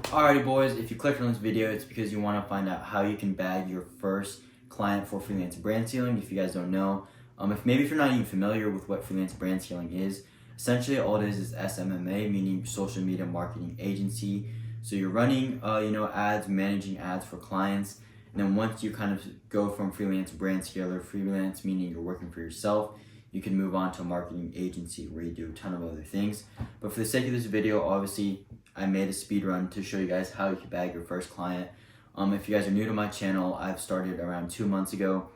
Alrighty boys, if you clicked on this video, it's because you want to find out how you can bag your first client for freelance brand scaling. If you guys don't know, if you're not even familiar with what freelance brand scaling is, essentially all it is SMMA, meaning social media marketing agency. So you're running, ads, managing ads for clients, and then once you kind of go from freelance brand scaler, freelance meaning you're working for yourself, you can move on to a marketing agency where you do a ton of other things. But for the sake of this video, obviously, I made a speed run to show you guys how you can bag your first client. If you guys are new to my channel, I've started around 2 months ago.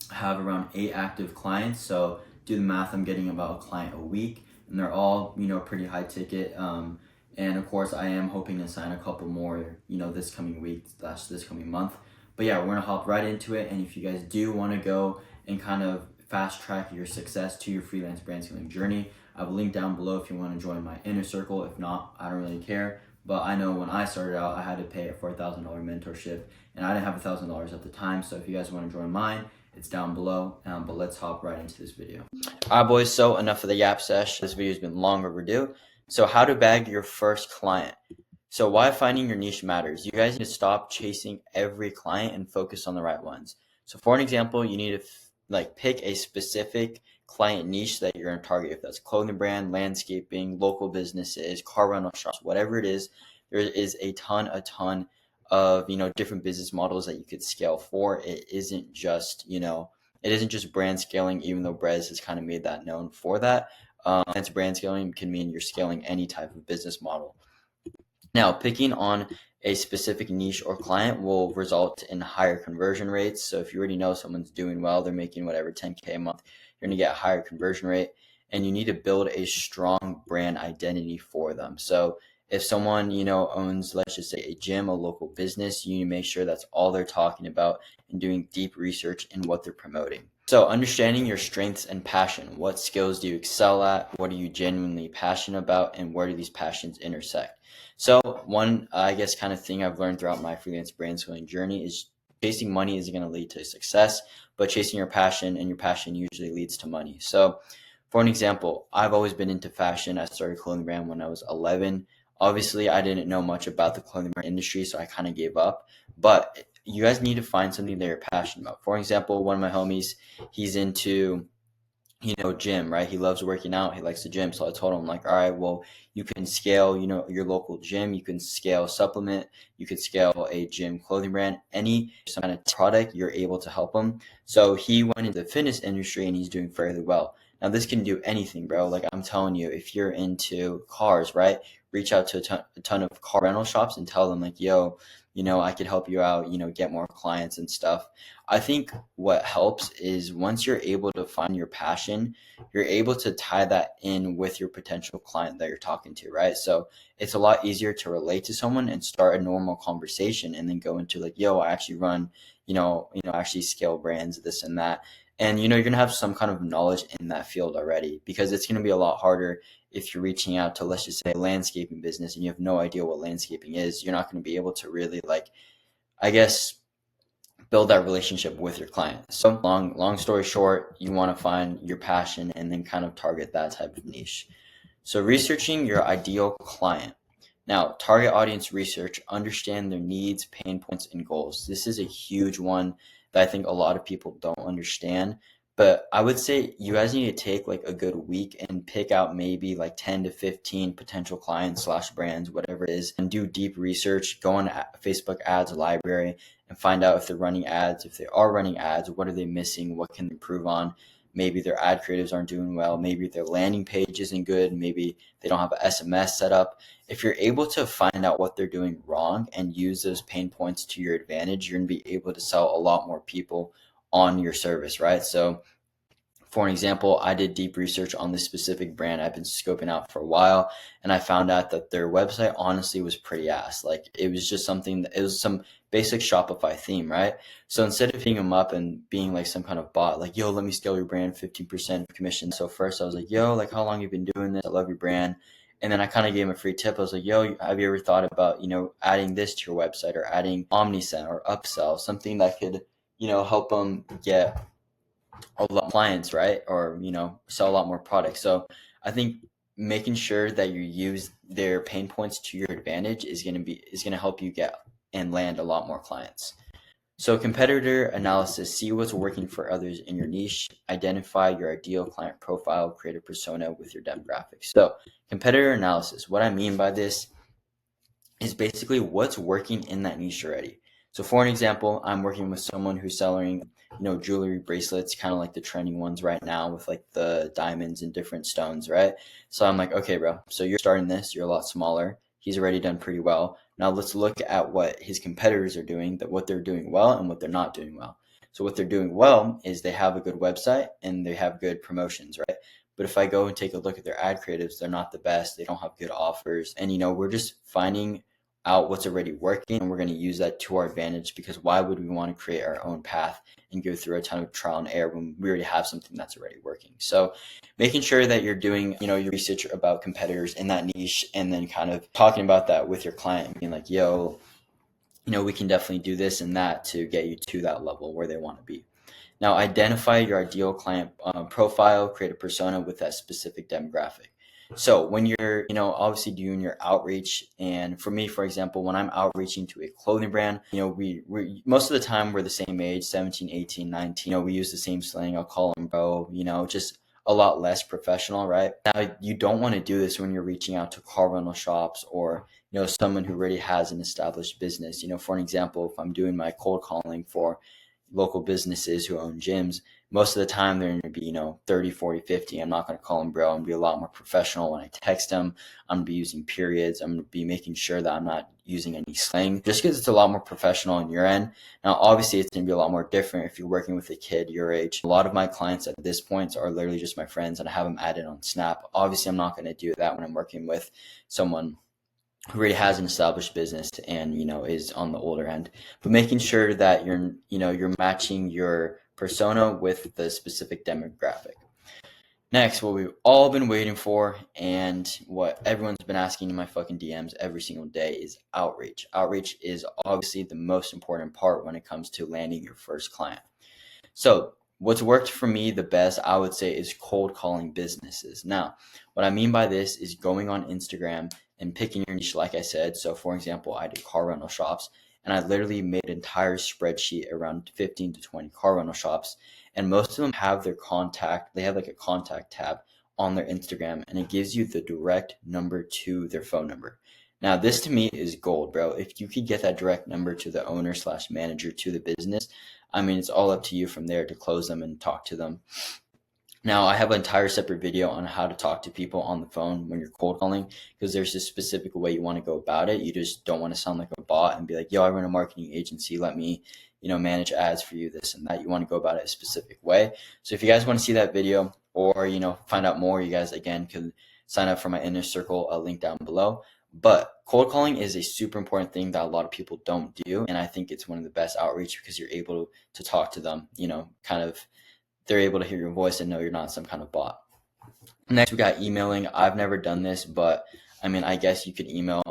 I have around 8 active clients, so do the math, I'm getting about a client a week, and they're all, pretty high ticket. And of course, I am hoping to sign a couple more, this coming week / this coming month. But yeah, we're gonna hop right into it. And if you guys do want to go and kind of fast track your success to your freelance brand scaling journey, I have a link down below if you want to join my inner circle. If not, I don't really care. But I know when I started out, I had to pay for a $1,000 mentorship, and I didn't have $1,000 at the time. So if you guys want to join mine, it's down below. But let's hop right into this video. All right, boys. So enough of the yap sesh. This video has been long overdue. So how to bag your first client. So why finding your niche matters. You guys need to stop chasing every client and focus on the right ones. So for an example, you need to pick a specific client niche that you're going to target. If that's clothing brand, landscaping, local businesses, car rental shops, whatever it is, there is a ton of different business models that you could scale for. It isn't just brand scaling, even though Brez has kind of made that known for that. It's brand scaling can mean you're scaling any type of business model. Now, picking on a specific niche or client will result in higher conversion rates. So if you already know someone's doing well, they're making whatever 10K a month, you're going to get a higher conversion rate, and you need to build a strong brand identity for them. So if someone, owns, let's just say, a gym, a local business, you need to make sure that's all they're talking about and doing deep research in what they're promoting. So understanding your strengths and passion. What skills do you excel at? What are you genuinely passionate about? And where do these passions intersect? So one, kind of thing I've learned throughout my freelance brand scaling journey is chasing money isn't going to lead to success, but chasing your passion, and your passion usually leads to money. So for an example, I've always been into fashion. I started a clothing brand when I was 11. Obviously, I didn't know much about the clothing brand industry, so I kind of gave up. But you guys need to find something that you're passionate about. For example, one of my homies, he's into gym, right? He loves working out. He likes the gym. So I told him, all right, well, you can scale, your local gym. You can scale a supplement. You could scale a gym clothing brand. Any kind of product, you're able to help him. So he went into the fitness industry and he's doing fairly well. Now, this can do anything, bro. Like I'm telling you, if you're into cars, right? Reach out to a ton of car rental shops and tell them yo, I could help you out, get more clients and stuff. I think what helps is once you're able to find your passion, you're able to tie that in with your potential client that you're talking to, right? So it's a lot easier to relate to someone and start a normal conversation and then go into yo, I actually run, actually scale brands, this and that. And, you're going to have some kind of knowledge in that field already, because it's going to be a lot harder if you're reaching out to, let's just say, a landscaping business and you have no idea what landscaping is. You're not going to be able to really build that relationship with your client. So long story short, you want to find your passion and then kind of target that type of niche. So researching your ideal client. Now, target audience research, understand their needs, pain points, and goals. This is a huge one that I think a lot of people don't understand. But I would say you guys need to take a good week and pick out maybe 10 to 15 potential clients / brands, whatever it is, and do deep research. Go on Facebook ads library and find out if they're running ads. If they are running ads, what are they missing? What can they improve on? Maybe their ad creatives aren't doing well. Maybe their landing page isn't good. Maybe they don't have an SMS set up. If you're able to find out what they're doing wrong and use those pain points to your advantage, you're going to be able to sell a lot more people on your service, right? So for an example, I did deep research on this specific brand I've been scoping out for a while, and I found out that their website honestly was pretty ass. It was just it was some basic Shopify theme, right? So instead of hitting them up and being some kind of bot, yo, let me scale your brand, 15% commission. So first I was yo, how long you been doing this? I love your brand. And then I kind of gave him a free tip. I was yo, have you ever thought about, adding this to your website or adding OmniSend or upsell, something that could, help them get a lot of clients, right? Or, sell a lot more products. So I think making sure that you use their pain points to your advantage is going to help you get and land a lot more clients. So competitor analysis, see what's working for others in your niche, identify your ideal client profile, create a persona with your demographics. So competitor analysis, what I mean by this is basically what's working in that niche already. So for an example, I'm working with someone who's selling, jewelry bracelets, kind of like the trending ones right now with like the diamonds and different stones, right? So I'm like, okay, bro, so you're starting this, you're a lot smaller. He's already done pretty well. Now let's look at what his competitors are doing, that what they're doing well and what they're not doing well. So what they're doing well is they have a good website and they have good promotions, right? But if I go and take a look at their ad creatives, they're not the best. They don't have good offers. And, we're just finding out what's already working, and we're going to use that to our advantage, because why would we want to create our own path and go through a ton of trial and error when we already have something that's already working? So making sure that you're doing, your research about competitors in that niche, and then kind of talking about that with your client, being like, yo, we can definitely do this and that to get you to that level where they want to be. Now, identify your ideal client profile, create a persona with that specific demographic. So when you're, obviously doing your outreach, and for me, for example, when I'm outreaching to a clothing brand, we most of the time we're the same age, 17, 18, 19, we use the same slang. I'll call them bro, just a lot less professional, right? Now, you don't want to do this when you're reaching out to car rental shops or, someone who already has an established business. For an example, if I'm doing my cold calling for local businesses who own gyms, most of the time they're going to be, 30, 40, 50. I'm not going to call them bro. I'm going to be a lot more professional when I text them. I'm going to be using periods. I'm going to be making sure that I'm not using any slang, just because it's a lot more professional on your end. Now, obviously, it's going to be a lot more different if you're working with a kid your age. A lot of my clients at this point are literally just my friends, and I have them added on Snap. Obviously, I'm not going to do that when I'm working with someone who already has an established business and, is on the older end. But making sure that you're matching your persona with the specific demographic. Next, what we've all been waiting for, and what everyone's been asking in my fucking DMs every single day, is outreach. Outreach is obviously the most important part when it comes to landing your first client. So what's worked for me the best, I would say, is cold calling businesses. Now, what I mean by this is going on Instagram and picking your niche, like I said. So for example, I do car rental shops, and I literally made an entire spreadsheet around 15 to 20 car rental shops. And most of them have their contact, they have like a contact tab on their Instagram, and it gives you the direct number to their phone number. Now, this to me is gold, bro. If you could get that direct number to the owner slash manager to the business, I mean, it's all up to you from there to close them and talk to them. Now, I have an entire separate video on how to talk to people on the phone when you're cold calling, because there's a specific way you want to go about it. You just don't want to sound like a bot and be like, yo, I run a marketing agency. Let me, manage ads for you, this and that. You want to go about it a specific way. So if you guys want to see that video or, find out more, you guys, again, could sign up for my inner circle, link down below. But cold calling is a super important thing that a lot of people don't do. And I think it's one of the best outreach, because you're able to talk to them, kind of, they're able to hear your voice and know you're not some kind of bot. Next, we got emailing. I've never done this, but I mean, I guess you could email.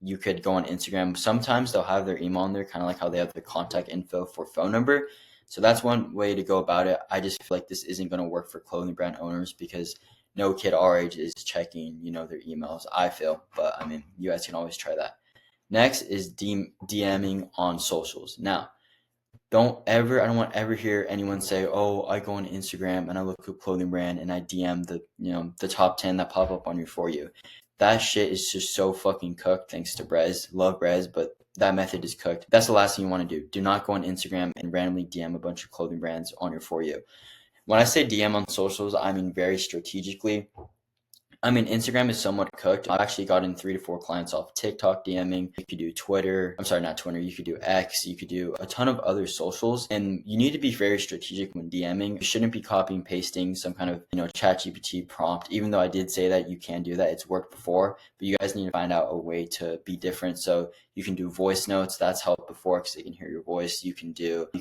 You could go on Instagram. Sometimes they'll have their email on there, kind of like how they have the contact info for phone number. So that's one way to go about it. I just feel like this isn't going to work for clothing brand owners, because no kid our age is checking, their emails, I feel. But I mean, you guys can always try that. Next is DMing on socials. Now, I don't want to ever hear anyone say, oh, I go on Instagram and I look at clothing brand and I DM the top 10 that pop up on your For You. That shit is just so fucking cooked, thanks to Brez. Love Brez, but that method is cooked. That's the last thing you want to do. Do not go on Instagram and randomly DM a bunch of clothing brands on your For You. When I say DM on socials, I mean very strategically. I mean, Instagram is somewhat cooked. I've actually gotten 3 to 4 clients off TikTok DMing. You could do Twitter. I'm sorry, not Twitter. You could do X. You could do a ton of other socials. And you need to be very strategic when DMing. You shouldn't be copying, pasting some kind of, ChatGPT prompt. Even though I did say that you can do that. It's worked before. But you guys need to find out a way to be different. So you can do voice notes. That's helped before, because they can hear your voice. You can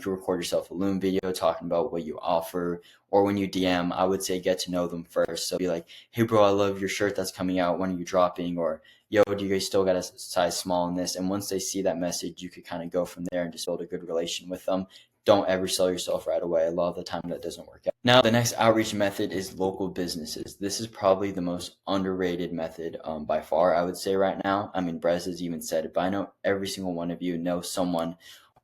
record yourself a Loom video talking about what you offer. Or when you DM, I would say get to know them first. So be like, hey bro, I love your shirt that's coming out. When are you dropping? Or yo, do you guys still got a size small in this? And once they see that message, you could kind of go from there and just build a good relation with them. don't ever sell yourself right away. A lot of the time that doesn't work out. Now, the next outreach method is local businesses. This is probably the most underrated method by far, I would say right now. I mean, Brez has even said it, but I know every single one of you know someone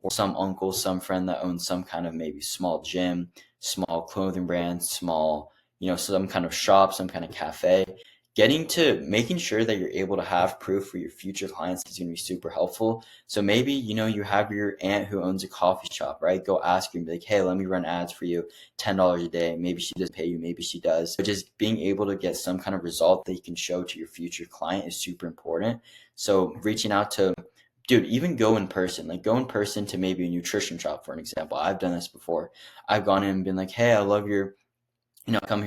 or some uncle, some friend that owns some kind of maybe small gym, small clothing brand, small, some kind of shop, some kind of cafe. Making sure that you're able to have proof for your future clients is going to be super helpful. So maybe, you have your aunt who owns a coffee shop, right? Go ask her and be like, hey, let me run ads for you, $10 a day. Maybe she doesn't pay you, maybe she does. But just being able to get some kind of result that you can show to your future client is super important. So reaching out to, dude, even go in person, like go in person to maybe a nutrition shop, for an example. I've done this before. I've gone in and been like, hey, I love your come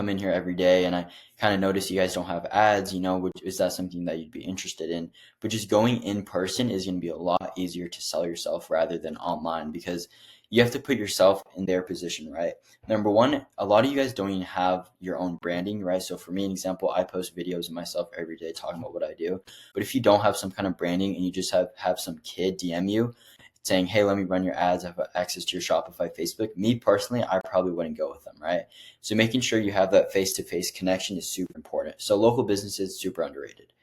in here every day, and I kind of notice you guys don't have ads, is that something that you'd be interested in? But just going in person is going to be a lot easier to sell yourself rather than online, because you have to put yourself in their position, right? Number one, a lot of you guys don't even have your own branding, right? So for me, an example, I post videos of myself every day talking about what I do. But if you don't have some kind of branding and you just have some kid DM you saying, hey, let me run your ads, I have access to your Shopify, Facebook, me personally, I probably wouldn't go with them, right? So making sure you have that face-to-face connection is super important. So local businesses, super underrated.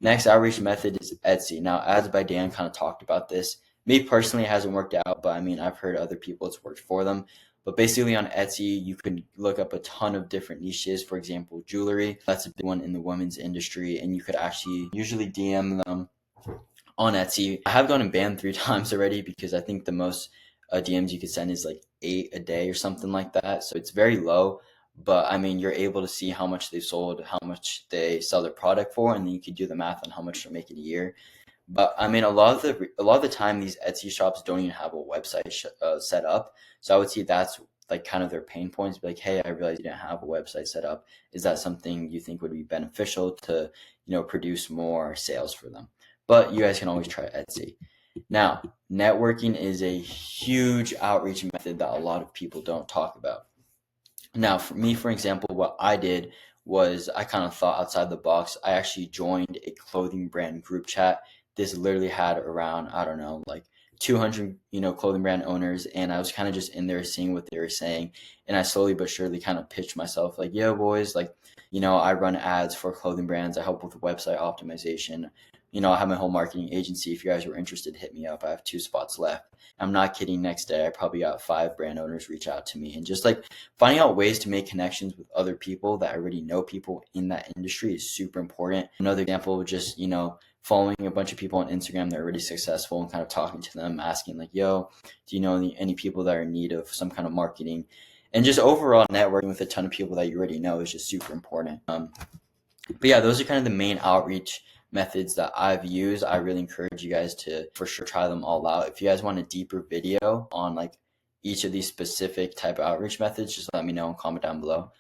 Next outreach method is Etsy. Now, Ads by Dan kind of talked about this. Me personally, it hasn't worked out, but I mean, I've heard other people it's worked for them. But basically on Etsy, you can look up a ton of different niches. For example, jewelry, that's a big one in the women's industry. And you could actually usually DM them on Etsy. I have gotten banned 3 times already because I think the most DMs you could send is like 8 a day or something like that. So it's very low. But I mean, you're able to see how much they sold, how much they sell their product for, and then you can do the math on how much they're making a year. But I mean, a lot of the time, these Etsy shops don't even have a website set up. So I would see that's like kind of their pain points. Be like, hey, I realized you didn't have a website set up. Is that something you think would be beneficial to, produce more sales for them? But you guys can always try Etsy. Now, networking is a huge outreach method that a lot of people don't talk about. Now, for me, for example, what I did was I kind of thought outside the box. I actually joined a clothing brand group chat. This literally had around, I don't know, like 200, clothing brand owners. And I was kind of just in there seeing what they were saying. And I slowly but surely kind of pitched myself like, yo, boys, like, I run ads for clothing brands. I help with website optimization. I have my whole marketing agency. If you guys were interested, hit me up. I have 2 spots left. I'm not kidding. Next day, I probably got 5 brand owners reach out to me, and just like finding out ways to make connections with other people that already know people in that industry is super important. Another example, just, following a bunch of people on Instagram that are already successful and kind of talking to them, asking like, yo, do you know any people that are in need of some kind of marketing? And just overall networking with a ton of people that you already know is just super important. But yeah, those are kind of the main outreach methods that I've used. I really encourage you guys to for sure try them all out. If you guys want a deeper video on like each of these specific type of outreach methods, just let me know and comment down below.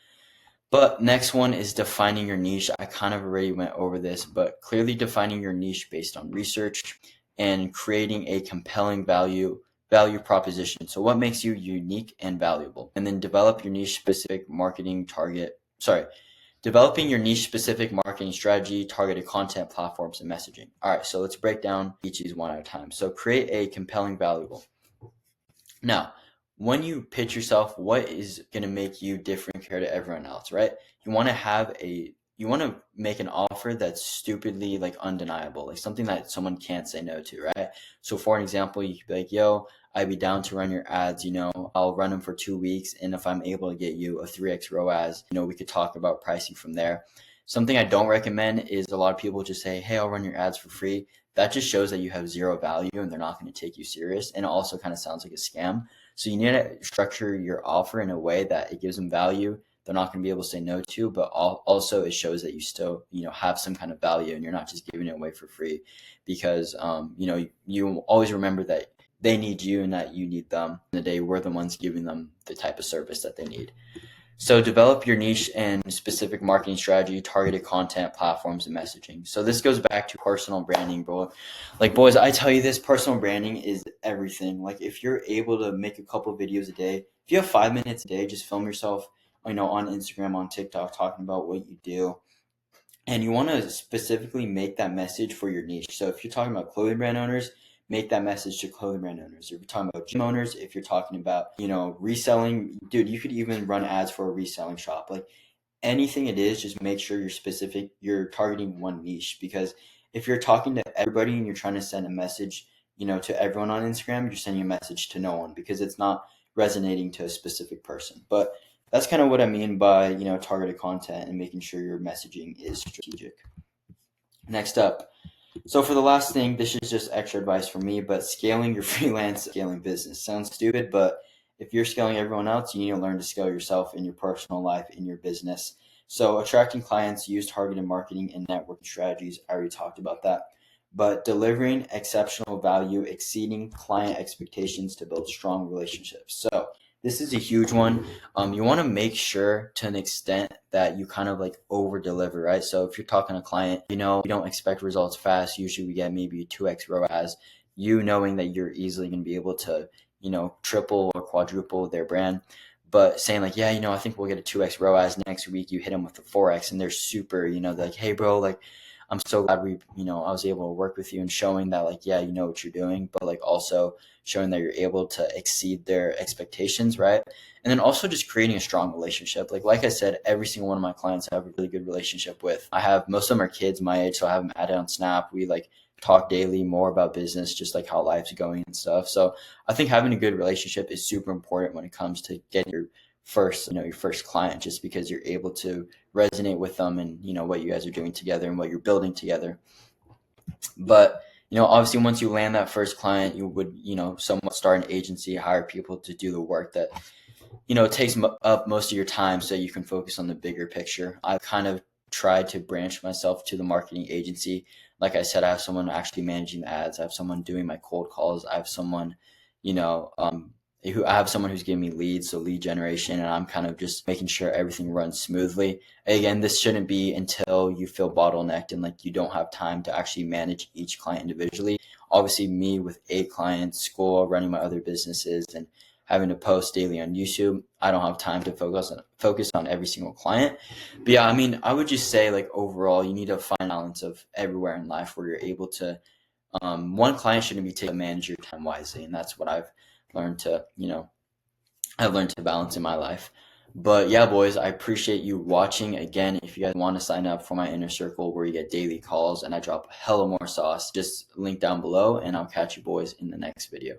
But next one is defining your niche. I kind of already went over this, but clearly defining your niche based on research and creating a compelling value proposition. So what makes you unique and valuable? And then developing your niche specific marketing strategy, targeted content, platforms, and messaging. All right, so let's break down each of these one at a time. So create a compelling valuable. Now, when you pitch yourself, what is going to make you different compared to everyone else, right? You want to make an offer that's stupidly like undeniable, like something that someone can't say no to, right? So for an example, you could be like, yo, I'd be down to run your ads, I'll run them for 2 weeks. And if I'm able to get you a 3x ROAS, we could talk about pricing from there. Something I don't recommend is a lot of people just say, hey, I'll run your ads for free. That just shows that you have zero value and they're not going to take you serious. And it also kind of sounds like a scam. So you need to structure your offer in a way that it gives them value. They're not going to be able to say no to, but also it shows that you still, have some kind of value and you're not just giving it away for free, because, you always remember that they need you and that you need them. In the day, we're the ones giving them the type of service that they need. So develop your niche and specific marketing strategy, targeted content, platforms, and messaging. So this goes back to personal branding, bro. Like, boys, I tell you this, personal branding is everything. Like, if you're able to make a couple videos a day, if you have 5 minutes a day, just film yourself, on Instagram, on TikTok, talking about what you do. And you want to specifically make that message for your niche. So if you're talking about clothing brand owners, make that message to clothing brand owners. If you're talking about gym owners, if you're talking about, reselling, dude, you could even run ads for a reselling shop. Like anything it is, just make sure you're specific, you're targeting one niche. Because if you're talking to everybody and you're trying to send a message, to everyone on Instagram, you're sending a message to no one because it's not resonating to a specific person. But that's kind of what I mean by, targeted content and making sure your messaging is strategic. Next up, so for the last thing, this is just extra advice for me, but scaling your freelance scaling business sounds stupid, but if you're scaling everyone else, you need to learn to scale yourself in your personal life, in your business. So attracting clients, use targeted marketing and networking strategies. I already talked about that. But delivering exceptional value, exceeding client expectations to build strong relationships. So this is a huge one. You want to make sure to an extent that you kind of like over deliver, right? So if you're talking to a client, you don't expect results fast. Usually we get maybe a 2x ROAS, knowing that you're easily going to be able to, triple or quadruple their brand. But saying like, yeah, I think we'll get a 2x ROAS next week. You hit them with a 4x and they're super, they're like, hey bro, like, I'm so glad I was able to work with you, and showing that like, yeah, you know what you're doing, but like also showing that you're able to exceed their expectations, right? And then also just creating a strong relationship. Like I said, every single one of my clients I have a really good relationship with. I have, most of them are kids my age, so I have them added on Snap. We like talk daily more about business, just like how life's going and stuff. So I think having a good relationship is super important when it comes to getting your first client, just because you're able to resonate with them and what you guys are doing together and what you're building together. But obviously once you land that first client, you would somewhat start an agency, hire people to do the work that takes up most of your time, so you can focus on the bigger picture. I've kind of tried to branch myself to the marketing agency. Like I said, I have someone actually managing the ads, I have someone doing my cold calls, I have someone I have someone who's giving me leads, so lead generation, and I'm kind of just making sure everything runs smoothly. Again, this shouldn't be until you feel bottlenecked and like you don't have time to actually manage each client individually. Obviously, me with 8 clients, school, running my other businesses, and having to post daily on YouTube, I don't have time to focus on every single client. But yeah, I mean, I would just say like overall, you need to find balance of everywhere in life where you're able to. One client shouldn't be taken to manage your time wisely, and that's what learned to, I've learned to balance in my life. But yeah, boys, I appreciate you watching. Again, if you guys want to sign up for my inner circle where you get daily calls and I drop hella more sauce, just link down below, and I'll catch you boys in the next video.